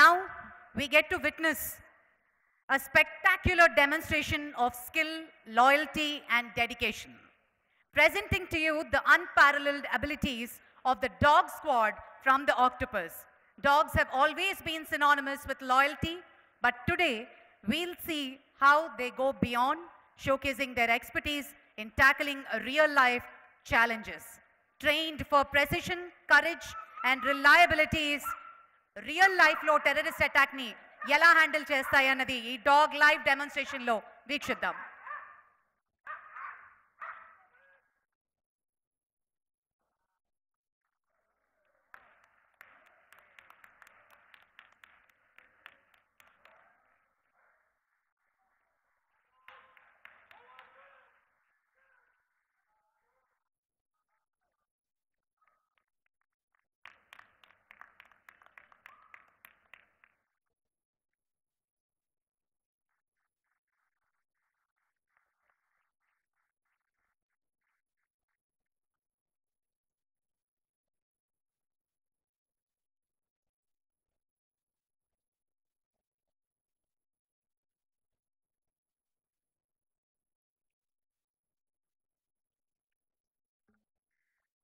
Now we get to witness a spectacular demonstration of skill, loyalty, and dedication. Presenting to you the unparalleled abilities of the dog squad from the Octopus. Dogs have always been synonymous with loyalty, but today we'll see how they go beyond, showcasing their expertise in tackling real-life challenges. Trained for precision, courage, and reliability, real లైఫ్లో terrorist అటాక్ని ఎలా handle చేస్తాయన్నది ఈ dog live డెమాన్స్ట్రేషన్లో వీక్షిద్దాం.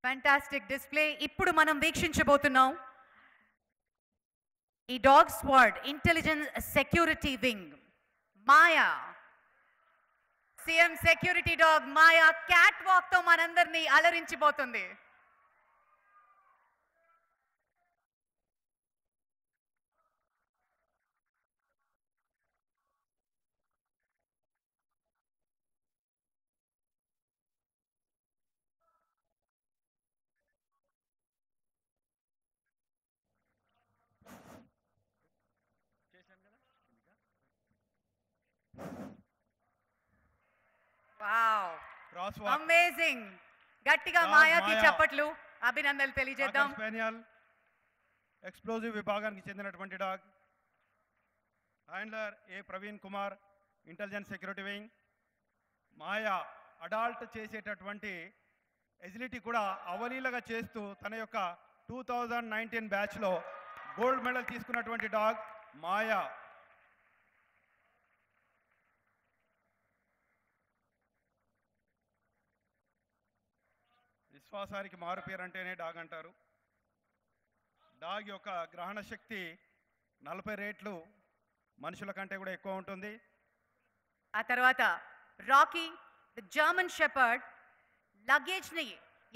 Fantastic display ఇప్పుడు మనం వీక్షించబోతున్నాం ఈ dog squad intelligence security wing Maya. CM security dog Maya cat walk తో మనందరినీ అలరించిపోతుంది. Wow, amazing. గట్టిగా మాయాకి చప్పట్లు, అభినందనలు తెలియజేద్దాం. స్పానియల్ ఎక్స్ప్లోజివ్ విభాగానికి చెందినటువంటి dog. Handler A Praveen Kumar, intelligence security wing. Maya adult చేసేటటువంటి ఎజిలిటీ కూడా అవలీలగా చేస్తూ తన యొక్క 2019 బ్యాచ్లో గోల్డ్ మెడల్ తీసుకున్నటువంటి డాగ్ మాయా. విశ్వాసానికి మారు పేరు అంటేనే డాగ్ అంటారు. డాగ్ యొక్క గ్రహణ శక్తి 40 రేట్లు మనుషుల కంటే కూడా ఎక్కువ ఉంటుంది. ఆ తర్వాత Rocky the German shepherd luggage ని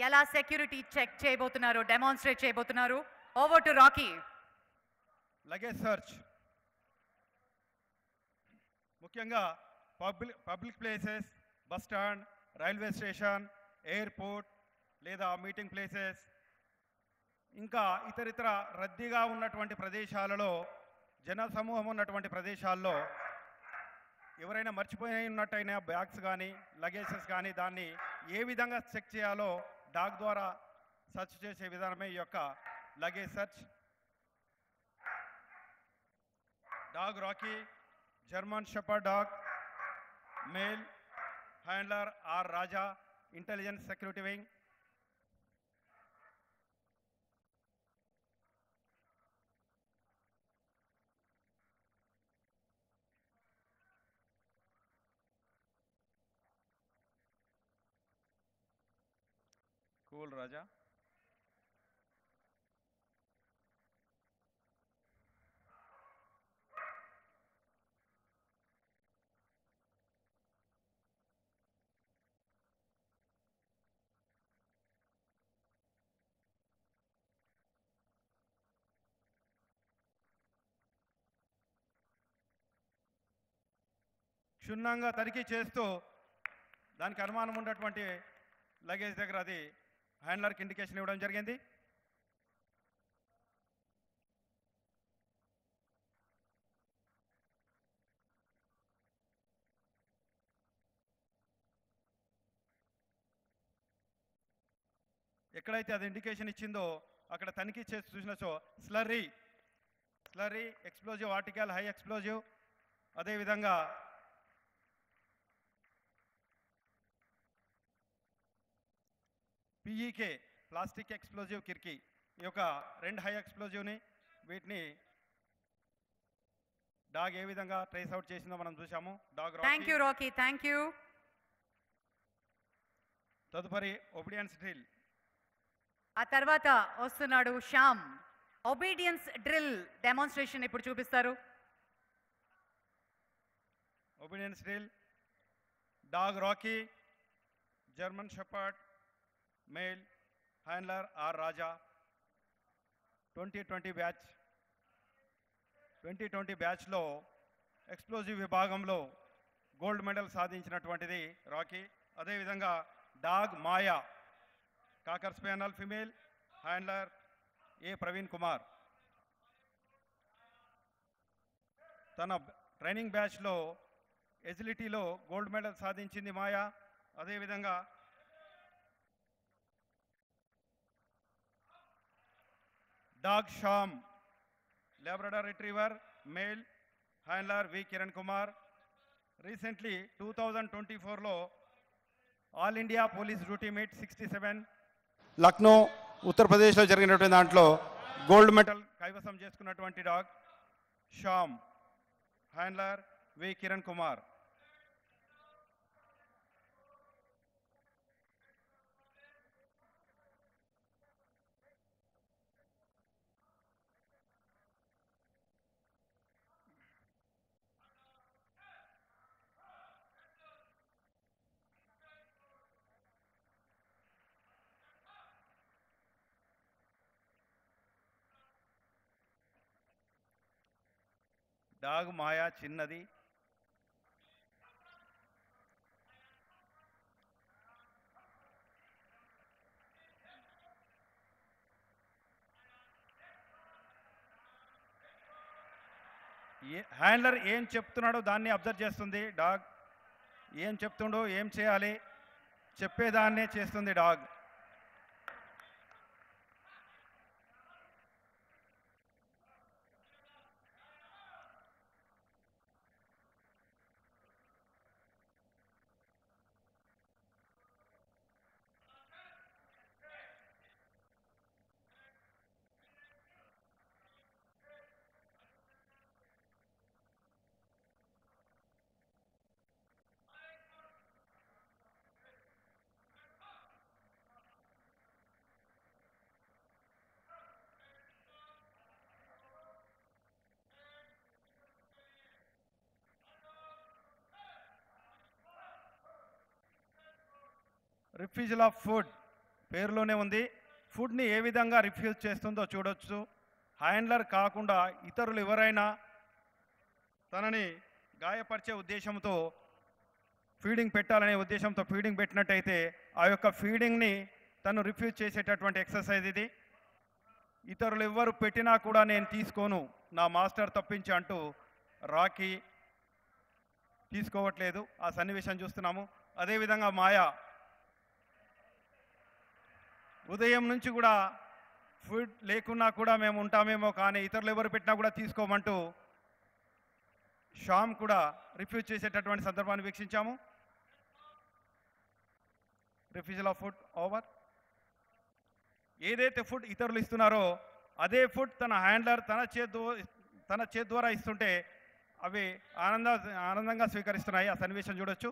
ఎలా సెక్యూరిటీ చెక్ చేయబోతున్నారు, డెమాన్స్ట్రేట్ చేయబోతున్నారు. Over to Rocky. Luggage search ముఖ్యంగా public places, bus stand, railway station, airport లేదా మీటింగ్ ప్లేసెస్, ఇంకా ఇతరితర రద్దీగా ఉన్నటువంటి ప్రదేశాలలో, జన సమూహం ఉన్నటువంటి ప్రదేశాల్లో ఎవరైనా మర్చిపోయి ఉన్నట్టయినా బ్యాగ్స్ కానీ లగేజెస్ కానీ దాన్ని ఏ విధంగా చెక్ చేయాలో డాగ్ ద్వారా సర్చ్ చేసే విధానమే ఈ యొక్క luggage search. Dog Rocky, German shepherd dog, male. Handler R Raja, intelligence security wing. Cool Raja. క్షుణ్ణంగా తనిఖీ చేస్తూ దానికి అనుమానం ఉన్నటువంటి లగేజ్ దగ్గర అది హ్యాండ్లర్కి ఇండికేషన్ ఇవ్వడం జరిగింది. ఎక్కడైతే అది ఇండికేషన్ ఇచ్చిందో అక్కడ తనిఖీ చేసి చూసినచో slurry explosive article, high explosive. అదేవిధంగా పీఈకే ప్లాస్టిక్ ఎక్స్ప్లోజివ్ కిర్కీ, ఈ యొక్క 2 హై ఎక్స్ప్లోజివ్ని వీటిని డాగ్ ఏ విధంగా ట్రేస్ అవుట్ చేసిందో మనం చూసాము. Dog thank you Rocky, thank you. తదుపరి ఒబీడియన్స్ డ్రిల్. ఆ తర్వాత వస్తున్నాడు శ్యామ్. ఒబీడియన్స్ డ్రిల్ డెమాన్స్ట్రేషన్ ఇప్పుడు చూపిస్తారు. Obedience drill. Dog Rocky, German shepherd, male, handler R Raja. 2020 batch. 2020 బ్యాచ్లో ఎక్స్ప్లోజివ్ విభాగంలో గోల్డ్ మెడల్ సాధించినటువంటిది రాకీ. అదేవిధంగా dog Maya, cocker spaniel female, handler A Praveen Kumar. తన ట్రైనింగ్ బ్యాచ్లో ఎజిలిటీలో గోల్డ్ మెడల్ సాధించింది మాయా. అదేవిధంగా dog Shyam, Labrador retriever, male, handler V Kiran Kumar. Recently 2024లో all India police duty meet 67 Lucknow ఉత్తరప్రదేశ్లో జరిగినటువంటి దాంట్లో గోల్డ్ మెడల్ కైవసం చేసుకున్నటువంటి dog Shyam, handler V Kiran Kumar. Dog Maya చిన్నది. హ్యాండ్లర్ ఏం చెప్తున్నాడో దాన్ని అబ్జర్వ్ చేస్తుంది డాగ్. ఏం చెప్తుండో, ఏం చేయాలి చెప్పేదాన్నే చేస్తుంది డాగ్. రిఫ్యూజల్ ఆఫ్ ఫుడ్ పేరులోనే ఉంది. ఫుడ్ని ఏ విధంగా రిఫ్యూజ్ చేస్తుందో చూడొచ్చు. హ్యాండ్లర్ కాకుండా ఇతరులు ఎవరైనా తనని గాయపరిచే ఉద్దేశంతో ఫీడింగ్ పెట్టాలనే ఉద్దేశంతో ఫీడింగ్ పెట్టినట్టయితే ఆ యొక్క ఫీడింగ్ని తను రిఫ్యూజ్ చేసేటటువంటి ఎక్సర్సైజ్ ఇది. ఇతరులు ఎవ్వరు పెట్టినా కూడా నేను తీసుకోను, నా మాస్టర్ తప్పించి అంటూ రాకీ తీసుకోవట్లేదు. ఆ సన్నివేశం చూస్తున్నాము. అదేవిధంగా మాయా ఉదయం నుంచి కూడా ఫుడ్ లేకున్నా కూడా మేము ఉంటామేమో కానీ ఇతరులు ఎవరు పెట్టినా కూడా తీసుకోమంటూ శ్యామ్ కూడా రిఫ్యూజ్ చేసేటటువంటి సందర్భాన్ని వీక్షించాము. Refusal of food over. ఏదైతే ఫుడ్ ఇతరులు ఇస్తున్నారో అదే ఫుడ్ తన హ్యాండ్లర్ తన చేతి ద్వారా ఇస్తుంటే అవి ఆనందంగా స్వీకరిస్తున్నాయి. ఆ సన్నివేశం చూడొచ్చు.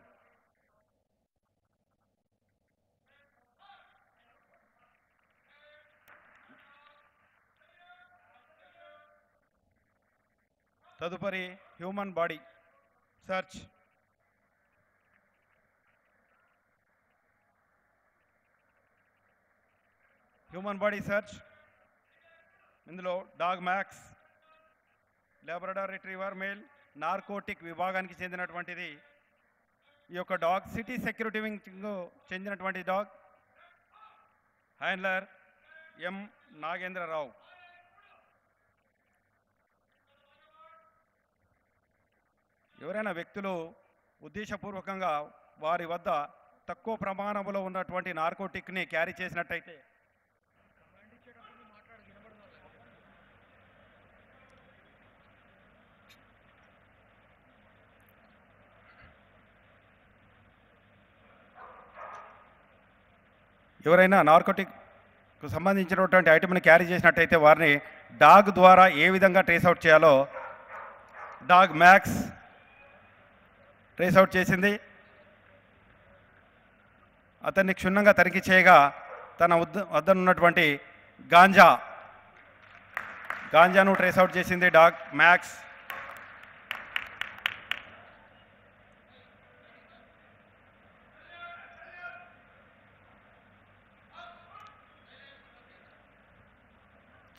తదుపరి human body search. Human body search. ఇందులో dog Max, Labrador retriever male, narcotic విభాగానికి చెందినటువంటిది. ఈ యొక్క డాగ్ సిటీ సెక్యూరిటీ వింగ్కు చెందినటువంటి డాగ్. హ్యాండ్లర్ ఎం నాగేంద్రరావు. ఎవరైనా వ్యక్తులు ఉద్దేశపూర్వకంగా వారి వద్ద తక్కువ ప్రమాణంలో ఉన్నటువంటి నార్కోటిక్ని క్యారీ చేసినట్టయితే ఎవరైనా నార్కోటిక్కు సంబంధించినటువంటి ఐటమ్ని క్యారీ చేసినట్టయితే వారిని డాగ్ ద్వారా ఏ విధంగా ట్రేస్ అవుట్ చేయాలో డాగ్ మ్యాక్స్ ట్రేస్ అవుట్ చేసింది. అతన్ని క్షుణ్ణంగా తనిఖీ చేయగా తన వద్ద ఉన్నటువంటి గాంజాను ట్రేస్ అవుట్ చేసింది డాగ్ మ్యాక్స్.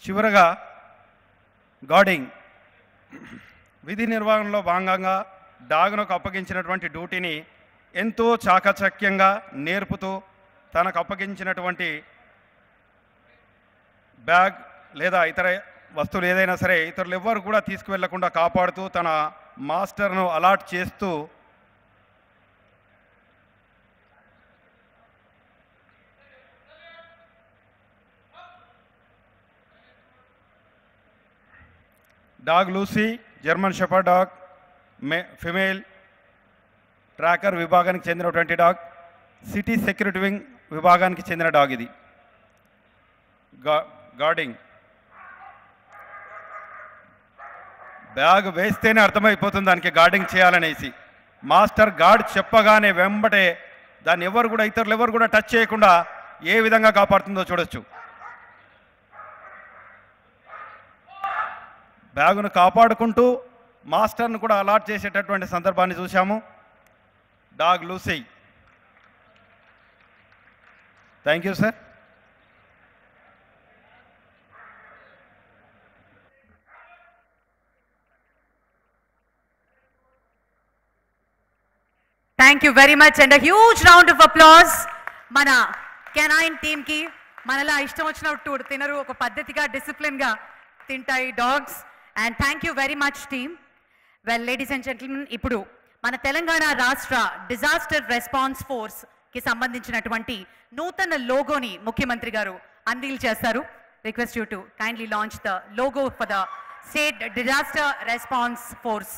చివరగా గార్డింగ్ విధి నిర్వహణలో భాగంగా డాగ్నకు అప్పగించినటువంటి డ్యూటీని ఎంతో చాకచక్యంగా నేర్పుతూ తనకు అప్పగించినటువంటి బ్యాగ్ లేదా ఇతర వస్తువులు ఏదైనా సరే ఇతరులు ఎవ్వరు కూడా తీసుకువెళ్లకుండా కాపాడుతూ తన మాస్టర్ను అలాట్ చేస్తూ dog Lucy German shepherd dog female tracker విభాగానికి చెందినటువంటి డాగ్, సిటీ సెక్యూరిటీ వింగ్ విభాగానికి చెందిన డాగ్. ఇది గార్డింగ్ బ్యాగ్ వేస్తేనే అర్థమైపోతుంది దానికి గార్డింగ్ చేయాలనేసి. మాస్టర్ గార్డ్ చెప్పగానే వెంబటే దాన్ని ఇతరులు ఎవరు కూడా టచ్ చేయకుండా ఏ విధంగా కాపాడుతుందో చూడొచ్చు. బ్యాగును కాపాడుకుంటూ మాస్టర్ను కూడా అలాట్ చేసేటటువంటి సందర్భాన్ని చూశాము. Dog Lucy. Thank you sir. Thank you very much and a huge round of applause మన కెనైన్ టీమ్కి. మనలా ఇష్టం వచ్చినట్టు తినరు, ఒక పద్ధతిగా డిసిప్లిన్గా తింటాయి dogs. And thank you very much team. Well ladies and gentlemen, ఇప్పుడు మన తెలంగాణ రాష్ట్ర డిజాస్టర్ రెస్పాన్స్ ఫోర్స్కి సంబంధించినటువంటి నూతన లోగోని ముఖ్యమంత్రి గారు అన్వీల్ చేస్తారు. Request you to kindly launch the logo for the state disaster response force.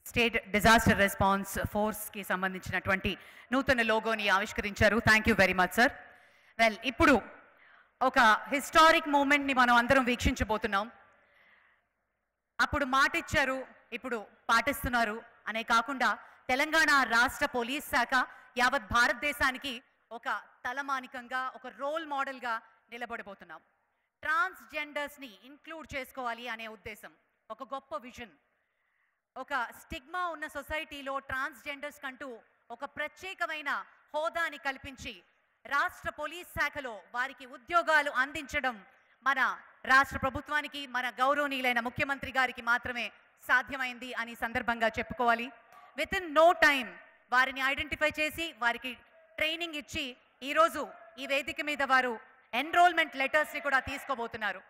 State disaster response ఫోర్స్కి సంబంధించినటువంటి నూతన లోగోని ఆవిష్కరించారు. Thank you very much sir. Well, ఇప్పుడు ఒక హిస్టారిక్ మూమెంట్ని మనం అందరం వీక్షించబోతున్నాం. అప్పుడు మాట ఇచ్చారు, ఇప్పుడు పాటిస్తున్నారు అనే కాకుండా తెలంగాణ రాష్ట్ర పోలీస్ శాఖ యావత్ భారతదేశానికి ఒక తలమానికంగా, ఒక రోల్ మోడల్గా నిలబడబోతున్నాం. ట్రాన్స్జెండర్స్ని ఇంక్లూడ్ చేసుకోవాలి అనే ఉద్దేశం, ఒక గొప్ప విజన్. ఒక స్టిగ్మా ఉన్న సొసైటీలో ట్రాన్స్జెండర్స్ కంటూ ఒక ప్రత్యేకమైన హోదాని కల్పించి రాష్ట్ర పోలీస్ శాఖలో వారికి ఉద్యోగాలు అందించడం మన రాష్ట్ర ప్రభుత్వానికి, మన గౌరవనీయులైన ముఖ్యమంత్రి గారికి మాత్రమే సాధ్యమైంది అని సందర్భంగా చెప్పుకోవాలి. విత్ ఇన్ నో టైం వారిని ఐడెంటిఫై చేసి వారికి ట్రైనింగ్ ఇచ్చి ఈరోజు ఈ వేదిక మీద వారు ఎన్రోల్మెంట్ లెటర్స్ని కూడా తీసుకోబోతున్నారు.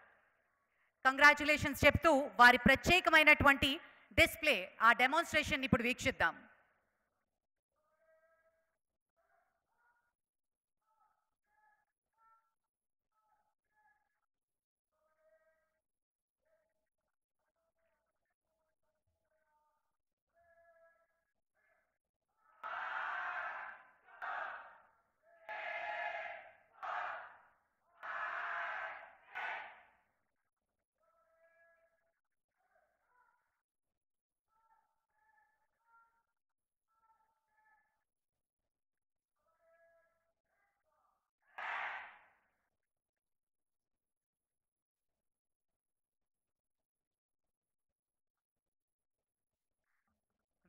కంగ్రాచులేషన్స్ చెప్తూ వారి ప్రత్యేకమైనటువంటి డిస్ప్లే, ఆ డెమాన్స్ట్రేషన్ ఇప్పుడు వీక్షిద్దాం.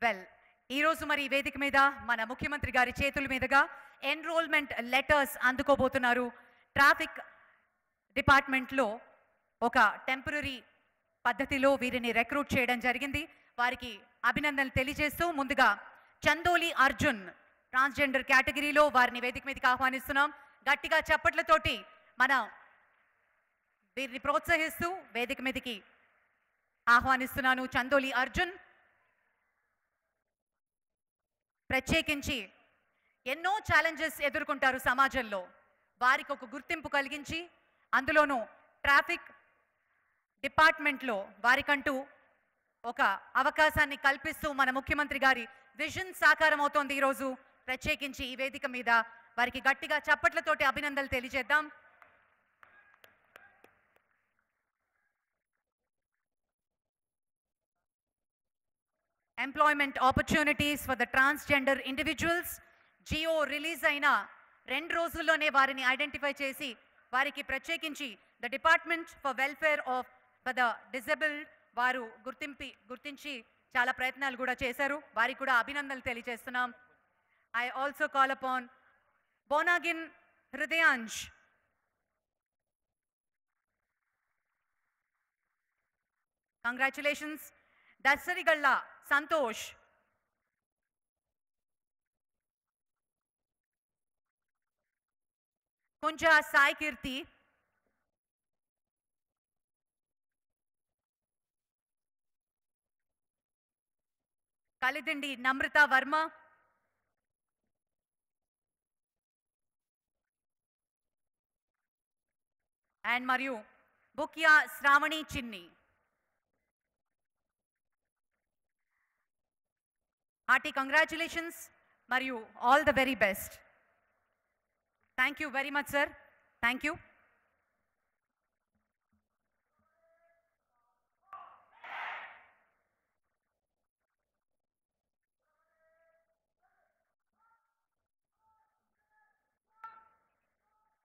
వెల్, ఈరోజు మరి ఈ వేదిక మీద మన ముఖ్యమంత్రి గారి చేతుల మీదుగా ఎన్రోల్మెంట్ లెటర్స్ అందుకోబోతున్నారు. ట్రాఫిక్ డిపార్ట్మెంట్లో ఒక టెంపరరీ పద్ధతిలో వీరిని రిక్రూట్ చేయడం జరిగింది. వారికి అభినందనలు తెలియజేస్తూ ముందుగా చందోలి అర్జున్ ట్రాన్స్జెండర్ కేటగిరీలో వారిని వేదిక మీదకి ఆహ్వానిస్తున్నాం. గట్టిగా చప్పట్లతోటి మనం వీరిని ప్రోత్సహిస్తూ వేదిక మీదకి ఆహ్వానిస్తున్నాను. చందోలి అర్జున్ ప్రత్యేకించి ఎన్నో ఛాలెంజెస్ ఎదుర్కొంటారు సమాజంలో. వారికి ఒక గుర్తింపు కలిగించి అందులోనూ ట్రాఫిక్ డిపార్ట్మెంట్లో వారికంటూ ఒక అవకాశాన్ని కల్పిస్తూ మన ముఖ్యమంత్రి గారి విజన్ సాకారం అవుతోంది. ఈరోజు ప్రత్యేకించి ఈ వేదిక మీద వారికి గట్టిగా చప్పట్లతోటి అభినందనలు తెలియజేద్దాం. Employment opportunities for the transgender individuals GO release అయిన 2 రోజుల్లోనే వారిని ఐడెంటిఫై చేసి వారికి ప్రత్యేకించి the department for welfare of for the disabled వారు గుర్తించి చాలా ప్రయత్నాలు కూడా చేశారు. వారికి కూడా అభినందనలు తెలియజేస్తున్నాం. I also call upon Bonagin Hridayansh, congratulations. Darsharigalla Santosh, Kunja Sai Keerthi, Kalidindi Namrata Varma, and మరియు బుక్యా శ్రావణి చిన్ని. Hearty congratulations మరియు all the very best. Thank you very much, sir. Thank you.